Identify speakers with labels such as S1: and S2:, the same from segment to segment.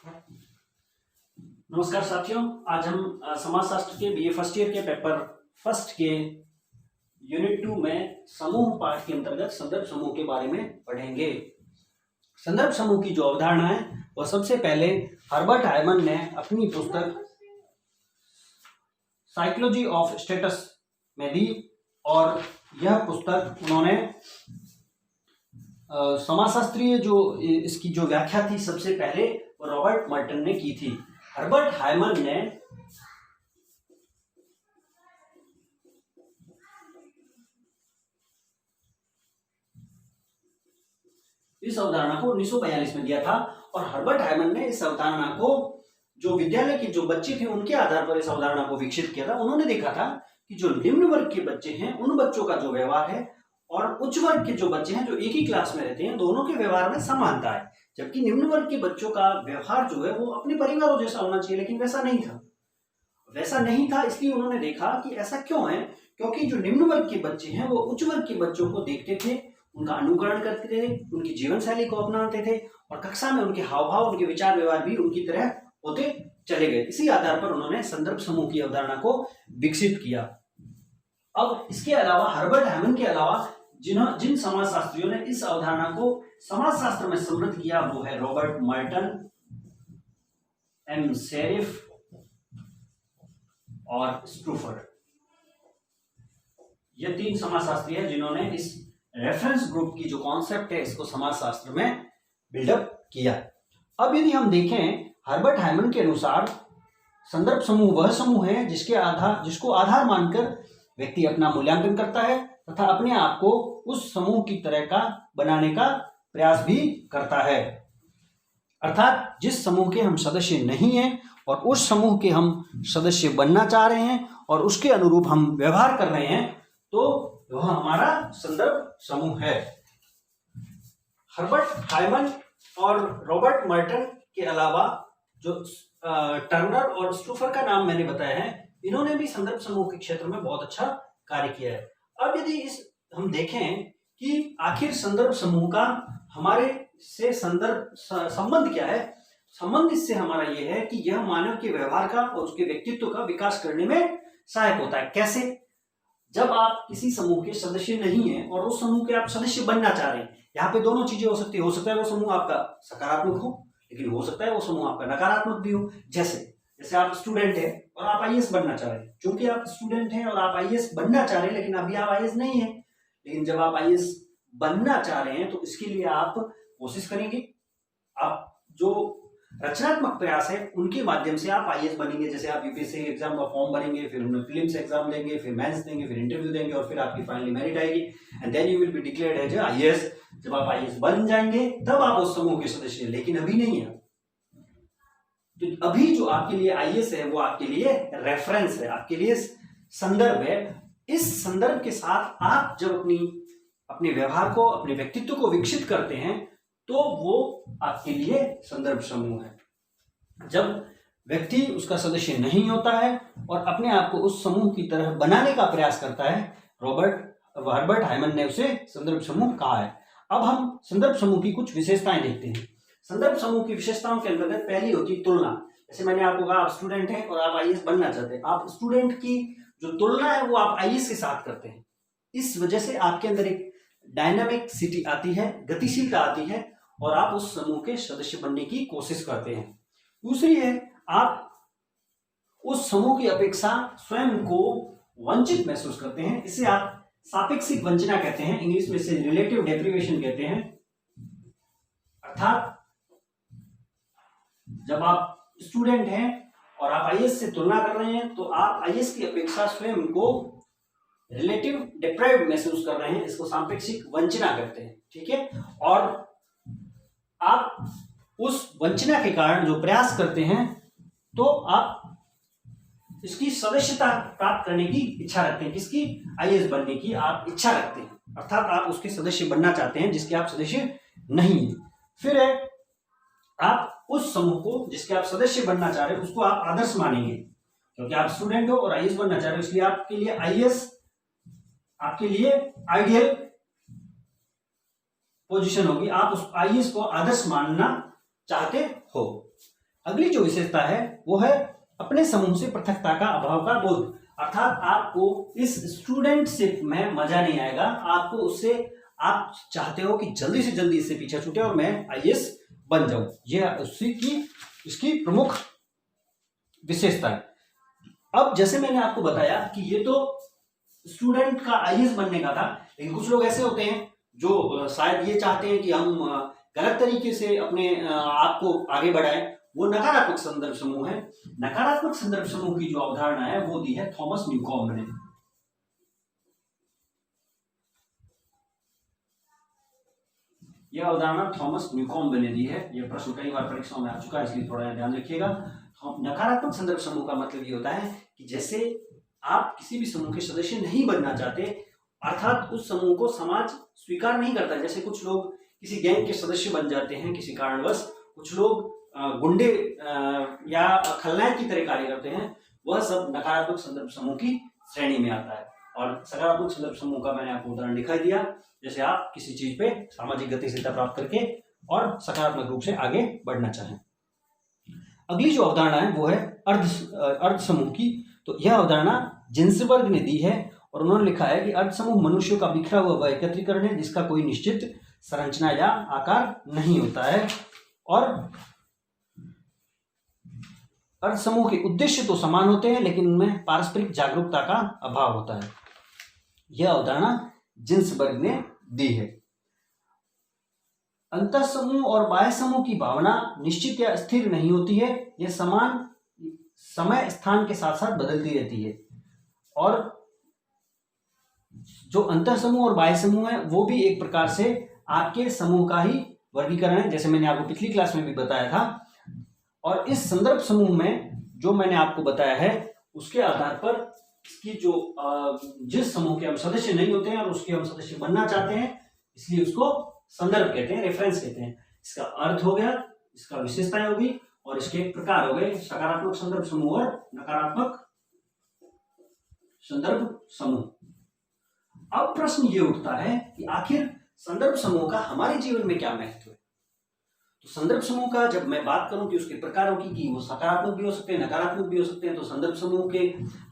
S1: नमस्कार साथियों, आज हम समाजशास्त्र के बीए फर्स्ट ईयर के पेपर फर्स्ट के यूनिट 2 में समूह पाठ के अंतर्गत संदर्भ समूह के बारे में पढ़ेंगे। संदर्भ समूह की जो अवधारणा है वह सबसे पहले हर्बर्ट हाइमन ने अपनी पुस्तक साइकोलॉजी ऑफ स्टेटस में दी और यह पुस्तक उन्होंने समाजशास्त्रीय जो इसकी जो व्याख्या थी सबसे पहले वो रॉबर्ट मर्टन ने की थी। हर्बर्ट हाइमन ने इस अवधारणा को 1942 में दिया था और हर्बर्ट हाइमन ने इस अवधारणा को जो विद्यालय के जो बच्चे थे उनके आधार पर इस अवधारणा को विकसित किया था। उन्होंने देखा था कि जो निम्न वर्ग के बच्चे हैं उन बच्चों का जो व्यवहार है और उच्च वर्ग के जो बच्चे हैं जो एक ही क्लास में रहते हैं दोनों के व्यवहार में समानता है, जबकि निम्न वर्ग के बच्चों का व्यवहार जो है वो अपने परिवारों जैसा होना चाहिए, लेकिन वैसा नहीं था। इसलिए उन्होंने देखा कि ऐसा क्यों है, क्योंकि जो निम्न वर्ग के बच्चे हैं वो उच्च वर्ग के बच्चों को देखते थे, उनका अनुकरण करते थे, उनकी जीवन शैली को अपनाते थे और कक्षा में उनके हाव भाव उनके विचार व्यवहार भी उनकी तरह होते चले गए। इसी आधार पर उन्होंने संदर्भ समूह की अवधारणा को विकसित किया। अब इसके अलावा हर्बर्ट हाइमन के अलावा जिन समाजशास्त्रियों ने इस अवधारणा को समाजशास्त्र में समृद्ध किया वो है रॉबर्ट मर्टन, एम शेरिफ और स्ट्रूफर। ये तीन समाजशास्त्री हैं जिन्होंने इस रेफरेंस ग्रुप की जो कॉन्सेप्ट है इसको समाजशास्त्र में बिल्डअप किया। अब यदि हम देखें हर्बर्ट हाइमन के अनुसार संदर्भ समूह वह समूह है जिसको आधार मानकर व्यक्ति अपना मूल्यांकन करता है तथा अपने आप को उस समूह की तरह का बनाने का प्रयास भी करता है। अर्थात जिस समूह के हम सदस्य नहीं हैं और उस समूह के हम सदस्य बनना चाह रहे हैं और उसके अनुरूप हम व्यवहार कर रहे हैं तो वह हमारा संदर्भ समूह है। हर्बर्ट हाइमन और रॉबर्ट मर्टन के अलावा जो टर्नर और स्ट्रूफर का नाम मैंने बताया है, इन्होंने भी संदर्भ समूह के क्षेत्र में बहुत अच्छा कार्य किया है। अब यदि हम देखें कि आखिर संदर्भ समूह का हमारे से संबंध क्या है, संबंध इससे हमारा यह है कि यह मानव के व्यवहार का और उसके व्यक्तित्व का विकास करने में सहायक होता है। कैसे? जब आप किसी समूह के सदस्य नहीं हैं और उस समूह के आप सदस्य बनना चाह रहे हैं, यहाँ पे दोनों चीजें हो सकती है। हो सकता है वो समूह आपका सकारात्मक हो, लेकिन हो सकता है वो समूह आपका नकारात्मक भी हो। जैसे आप स्टूडेंट हैं और आप आईएएस बनना चाह रहे हैं। क्योंकि आप स्टूडेंट हैं और आप आईएएस बनना चाह रहे हैं, लेकिन अभी आप आईएएस नहीं है। लेकिन जब आप आईएएस बनना चाह रहे हैं तो इसके लिए आप कोशिश करेंगे, आप जो रचनात्मक प्रयास है उनके माध्यम से आप आईएएस बनेंगे। जैसे आप यूपीएससी एग्जाम का फॉर्म भरेंगे, फिर उन्हें प्रीलिम्स एग्जाम देंगे, फिर मेंस देंगे, फिर इंटरव्यू देंगे और फिर आपकी फाइनली मेरिट आएगी and then you will be declared as IAS. जब आप आईएएस बन जाएंगे तब आप उस समूह के सदस्य हैं, लेकिन अभी नहीं है। तो अभी जो आपके लिए आईएएस है वो आपके लिए रेफरेंस है, आपके लिए संदर्भ है। इस संदर्भ के साथ आप जब अपने व्यवहार को, अपने व्यक्तित्व को विकसित करते हैं तो वो आपके लिए संदर्भ समूह है। जब व्यक्ति उसका सदस्य नहीं होता है और अपने आप को उस समूह की तरह बनाने का प्रयास करता है, हर्बर्ट हाइमन ने उसे संदर्भ समूह कहा है। अब हम संदर्भ समूह की कुछ विशेषताएं देखते हैं। संदर्भ समूह की विशेषताओं के अंतर्गत पहली होती है तुलना। जैसे मैंने आपको कहा आप स्टूडेंट हैं और आप आईएएस बनना चाहते हैं, आप स्टूडेंट की जो तुलना है वो आप आईएएस के साथ करते हैं। इस वजह से आपके अंदर एक डायनामिसिटी आती है, गतिशीलता आती है और आप उस समूह के सदस्य बनने की कोशिश करते हैं। दूसरी है आप उस समूह की अपेक्षा स्वयं को वंचित महसूस करते हैं। इसे आप सापेक्षिक वंचना कहते हैं, इंग्लिश में इसे रिलेटिव डेप्रिवेशन कहते हैं। अर्थात जब आप स्टूडेंट हैं और आप आईएएस से तुलना कर रहे हैं तो आप आईएएस की अपेक्षा स्वयं को रिलेटिव डिप्राइव्ड महसूस कर रहे हैं, इसको सापेक्षिक वंचना कहते हैं। ठीक है, और आप उस वंचना के कारण जो प्रयास करते हैं तो आप इसकी सदस्यता प्राप्त करने की इच्छा रखते हैं। किसकी? आईएएस बनने की आप इच्छा रखते हैं, अर्थात आप उसके सदस्य बनना चाहते हैं जिसके आप सदस्य नहीं हैं। फिर है आप उस समूह को जिसके आप सदस्य बनना चाह रहे हैं उसको आप आदर्श मानेंगे, क्योंकि आप स्टूडेंट हो और आईएएस बनना चाह रहे हो, इसलिए आपके लिए आईएएस आपके लिए आइडियल पोजीशन होगी। आप उस आईएएस को आदर्श मानना चाहते हो। अगली जो विशेषता है वो है अपने समूह से पृथकता का अभाव का बोध। अर्थात आपको इस स्टूडेंटशिप में मजा नहीं आएगा, आपको उससे आप चाहते हो कि जल्दी से जल्दी इससे पीछा छूटे और मैं आईएएस बन जाऊं। यह उसी की इसकी प्रमुख विशेषता है। अब जैसे मैंने आपको बताया कि ये तो स्टूडेंट का आईएएस बनने का था, लेकिन कुछ लोग ऐसे होते हैं जो शायद ये चाहते हैं कि हम गलत तरीके से अपने आप को आगे बढ़ाएं, वो नकारात्मक संदर्भ समूह है। नकारात्मक संदर्भ समूह की जो अवधारणा है वो दी है थॉमस न्यूकॉम्ब ने। यह अवधारणा थॉमस न्यूकॉम्ब ने दी है। यह प्रश्न कई बार परीक्षाओं में आ चुका है, इसलिए थोड़ा ध्यान रखिएगा। नकारात्मक संदर्भ समूह का मतलब ये होता है कि जैसे आप किसी भी समूह के सदस्य नहीं बनना चाहते, अर्थात उस समूह को समाज स्वीकार नहीं करता। जैसे कुछ लोग किसी गैंग के सदस्य बन जाते हैं किसी कारणवश, कुछ लोग गुंडे या खलनायक की तरह कार्य करते हैं, वह सब नकारात्मक संदर्भ समूह की श्रेणी में आता है। और सकारात्मक संदर्भ समूह का मैंने आपको उदाहरण दिखाई दिया, जैसे आप किसी चीज पे सामाजिक गतिशीलता प्राप्त करके और सकारात्मक रूप से आगे बढ़ना चाहें। अगली जो अवधारणा है वो है अर्ध समूह की। तो यह अवधारणा जिन्सबर्ग ने दी है और उन्होंने लिखा है कि अर्ध समूह मनुष्यों का बिखरा हुआ एकत्रीकरण है जिसका कोई निश्चित संरचना या आकार नहीं होता है, और अर्ध समूह के उद्देश्य तो समान होते हैं लेकिन उनमें पारस्परिक जागरूकता का अभाव होता है। यह अवधारणा जिन्सबर्ग ने दी है। अंतः समूह और बाह्य समूह की भावना निश्चित या स्थिर नहीं होती है, यह समान समय स्थान के साथ साथ बदलती रहती है। और जो अंतः समूह और बाह्य समूह है वो भी एक प्रकार से आपके समूह का ही वर्गीकरण है, जैसे मैंने आपको पिछली क्लास में भी बताया था। और इस संदर्भ समूह में जो मैंने आपको बताया है उसके आधार पर इसकी जो जिस समूह के हम सदस्य नहीं होते हैं और उसके हम सदस्य बनना चाहते हैं, इसलिए उसको संदर्भ कहते हैं, रेफरेंस कहते हैं। इसका अर्थ हो गया, इसका विशेषताएं होगी और इसके प्रकार हो गए, सकारात्मक संदर्भ समूह और नकारात्मक संदर्भ समूह। अब प्रश्न ये उठता है कि आखिर संदर्भ समूह का हमारे जीवन में क्या महत्व है। तो संदर्भ समूह का जब मैं बात करूं कि उसके प्रकारों की कि वो सकारात्मक भी हो सकते हैं, नकारात्मक भी हो सकते हैं, तो संदर्भ समूह के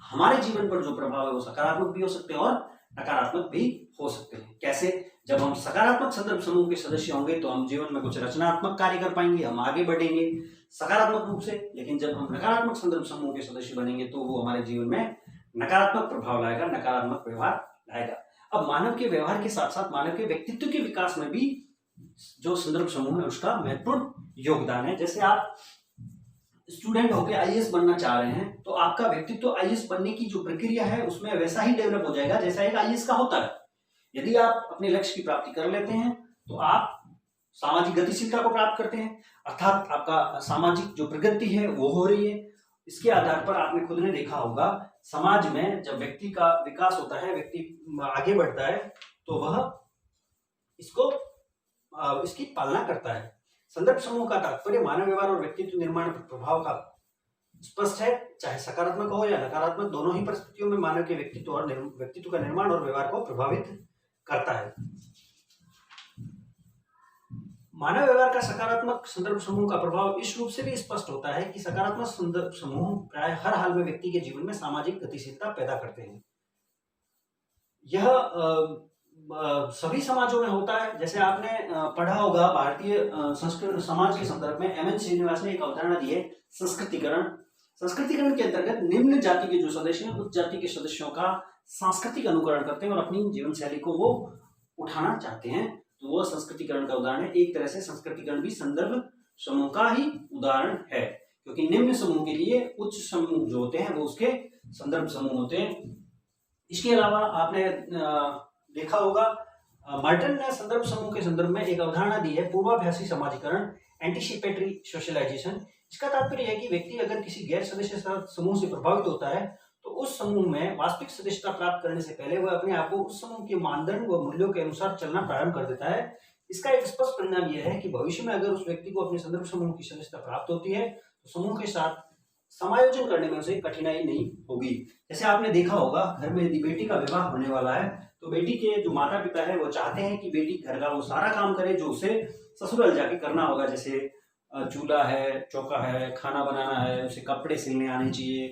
S1: हमारे जीवन पर जो प्रभाव है वो सकारात्मक भी हो सकते हैं और नकारात्मक भी हो सकते हैं। कैसे? जब हम सकारात्मक संदर्भ समूह के सदस्य होंगे तो हम जीवन में कुछ रचनात्मक कार्य कर पाएंगे, हम आगे बढ़ेंगे सकारात्मक रूप से। लेकिन जब हम नकारात्मक संदर्भ समूह के सदस्य बनेंगे तो वो हमारे जीवन में नकारात्मक प्रभाव लाएगा, नकारात्मक व्यवहार लाएगा। अब मानव के व्यवहार के साथ साथ मानव के व्यक्तित्व के विकास में भी जो संदर्भ समूह है उसका महत्वपूर्ण योगदान है। जैसे आप स्टूडेंट होकर आईएएस बनना चाह रहे हैं तो आपका व्यक्तित्व आईएएस बनने की जो प्रक्रिया है उसमें वैसा ही डेवलप हो जाएगा जैसा एक आईएएस का होता है। यदि आप अपने लक्ष्य की प्राप्ति कर लेते हैं तो आप सामाजिक गतिशीलता को प्राप्त करते हैं, अर्थात आपका सामाजिक जो प्रगति है वो हो रही है। इसके आधार पर आपने खुद ने देखा होगा समाज में जब व्यक्ति का विकास होता है, व्यक्ति आगे बढ़ता है तो वह इसकी पालना करता है। संदर्भ समूह का तात्पर्य मानव व्यवहार और व्यक्तित्व निर्माण पर प्रभाव का स्पष्ट है, चाहे सकारात्मक हो या नकारात्मक, दोनों ही परिस्थितियों में मानव के व्यक्तित्व का निर्माण और व्यवहार को प्रभावित करता है। मानव व्यवहार का सकारात्मक संदर्भ समूह का प्रभाव इस रूप से भी स्पष्ट होता है कि सकारात्मक संदर्भ समूह प्राय हर हाल में व्यक्ति के जीवन में सामाजिक गतिशीलता पैदा करते हैं। यह सभी समाजों में होता है। जैसे आपने पढ़ा होगा भारतीय संस्कृत समाज के संदर्भ में एम एन श्रीनिवास ने एक अवधारणा दी है संस्कृतिकरण। संस्कृतिकरण के अंतर्गत निम्न जाति के जो सदस्य हैं उच्च जाति के सदस्यों का सांस्कृतिक अनुकरण करते हैं और अपनी जीवन शैली को वो उठाना चाहते हैं, तो वो संस्कृतिकरण का उदाहरण है। एक तरह से संस्कृतिकरण भी संदर्भ समूह का ही उदाहरण है, क्योंकि निम्न समूह के लिए उच्च समूह जो होते हैं वो उसके संदर्भ समूह होते हैं। इसके अलावा आपने देखा होगा मार्टन ने संदर्भ समूह के संदर्भ में एक अवधारणा दी है पूर्वाभ्यासी समाजीकरण, एंटीसिपेटरी सोशलाइजेशन। इसका तात्पर्य है कि व्यक्ति अगर किसी गैर सदस्य समूह से प्रभावित होता है तो उस समूह में वास्तविक सदस्यता प्राप्त करने से पहले वह अपने आप को उस समूह के मानदंड व मूल्यों के अनुसार चलना प्रारंभ कर देता है। इसका एक स्पष्ट परिणाम यह है कि भविष्य में अगर उस व्यक्ति को अपने संदर्भ समूह की सदस्यता प्राप्त होती है तो समूह के साथ समायोजन करने में उसे कठिनाई नहीं होगी। जैसे आपने देखा होगा घर में यदि बेटी का विवाह होने वाला है तो बेटी के जो माता पिता है वो चाहते हैं कि बेटी घर का वो सारा काम करे जो उसे ससुराल जाके करना होगा, जैसे चूल्हा है, चौका है, खाना बनाना है, उसे कपड़े सिलने आने चाहिए,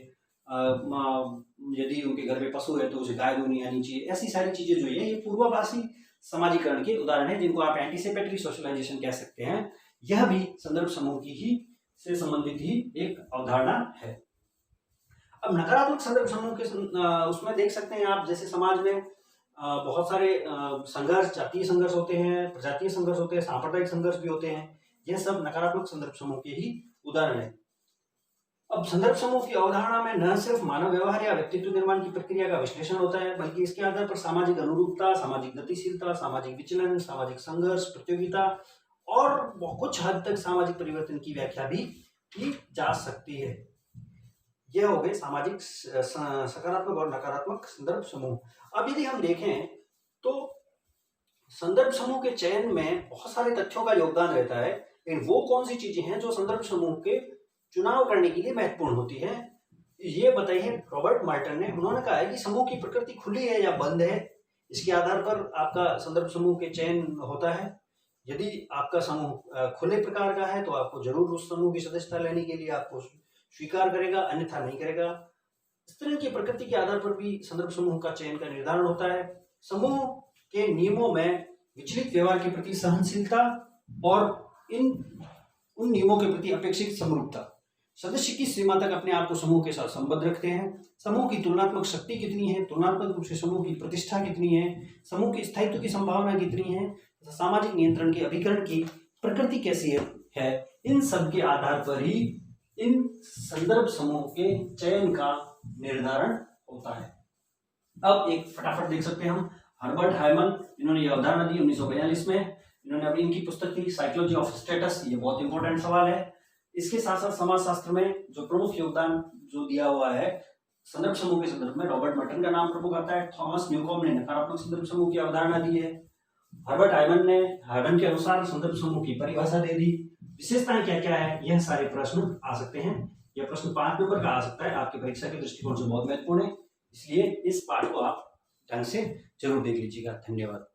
S1: यदि उनके घर में पशु है तो उसे गाय धोनी आनी चाहिए। ऐसी सारी चीजें जो है ये पूर्वाभासी समाजीकरण के उदाहरण है, जिनको आप एंटीसिपेटरी सोशलाइजेशन कह सकते हैं। यह भी संदर्भ समूह की ही से संबंधित ही एक अवधारणा है। अब नकारात्मक संदर्भ समूह के उसमें देख सकते हैं आप, जैसे समाज में बहुत सारे संघर्ष, जातीय संघर्ष होते हैं, प्रजातीय संघर्ष होते हैं, सांप्रदायिक संघर्ष भी होते हैं। यह सब नकारात्मक संदर्भ समूह के ही उदाहरण है। अब संदर्भ समूह की अवधारणा में न सिर्फ मानव व्यवहार या व्यक्तित्व निर्माण की प्रक्रिया का विश्लेषण होता है, बल्कि इसके आधार पर सामाजिक अनुरूपता, सामाजिक गतिशीलता, सामाजिक विचलन, सामाजिक संघर्ष, प्रतियोगिता और कुछ हद तक सामाजिक परिवर्तन की व्याख्या भी की जा सकती है। यह हो गए सामाजिक सकारात्मक और नकारात्मक संदर्भ समूह। अब यदि हम देखें तो संदर्भ समूह के चयन में बहुत सारे तथ्यों का योगदान रहता है, लेकिन वो कौन सी चीजें हैं जो संदर्भ समूह के चुनाव करने के लिए महत्वपूर्ण होती है, ये बताइए रॉबर्ट मार्टन ने। उन्होंने कहा है कि समूह की प्रकृति खुली है या बंद है, इसके आधार पर आपका संदर्भ समूह के चयन होता है। यदि आपका समूह खुले प्रकार का है तो आपको जरूर उस समूह की सदस्यता लेने के लिए आपको स्वीकार करेगा, अन्यथा नहीं करेगा। इस तरह की प्रकृति के आधार पर भी संदर्भ समूह का चयन का निर्धारण होता है। समूह के नियमों में विचलित व्यवहार के प्रति सहनशीलता और उन नियमों के प्रति अपेक्षित समरूपता। सदस्य किस सीमा तक अपने आप को समूह के साथ संबद्ध रखते हैं, समूह की तुलनात्मक शक्ति कितनी है, तुलनात्मक रूप से समूह की प्रतिष्ठा कितनी है, समूह के स्थायित्व की संभावना कितनी है, सामाजिक नियंत्रण के अभिकरण की प्रकृति कैसी है, इन सब के आधार पर ही इन संदर्भ समूह के चयन का निर्धारण होता है। अब एक फटाफट देख सकते हैं हम, हर्बर्ट हाइमन, इन्होंने ये अवधारणा दी 1942 में। इन्होंने अपनी इनकी पुस्तक थी साइकोलॉजी ऑफ स्टेटस। ये बहुत इंपॉर्टेंट सवाल है। इसके साथ साथ समाजशास्त्र में जो प्रमुख योगदान जो दिया हुआ है संदर्भ समूह के संदर्भ में, रॉबर्ट मर्टन का नाम प्रमुख आता है। थॉमस न्यूकॉम्ब ने नकारात्मक संदर्भ समूह की अवधारणा दी है। हर्बर्ट हाइमन ने हाइमन के अनुसार संदर्भ समूह की परिभाषा दे दी। विशेषताएं क्या क्या है, यह सारे प्रश्न आ सकते हैं। यह प्रश्न 5 नंबर का आ सकता है, आपकी परीक्षा के दृष्टिकोण से बहुत महत्वपूर्ण है, इसलिए इस पाठ को आप ढंग से जरूर देख लीजिएगा। धन्यवाद।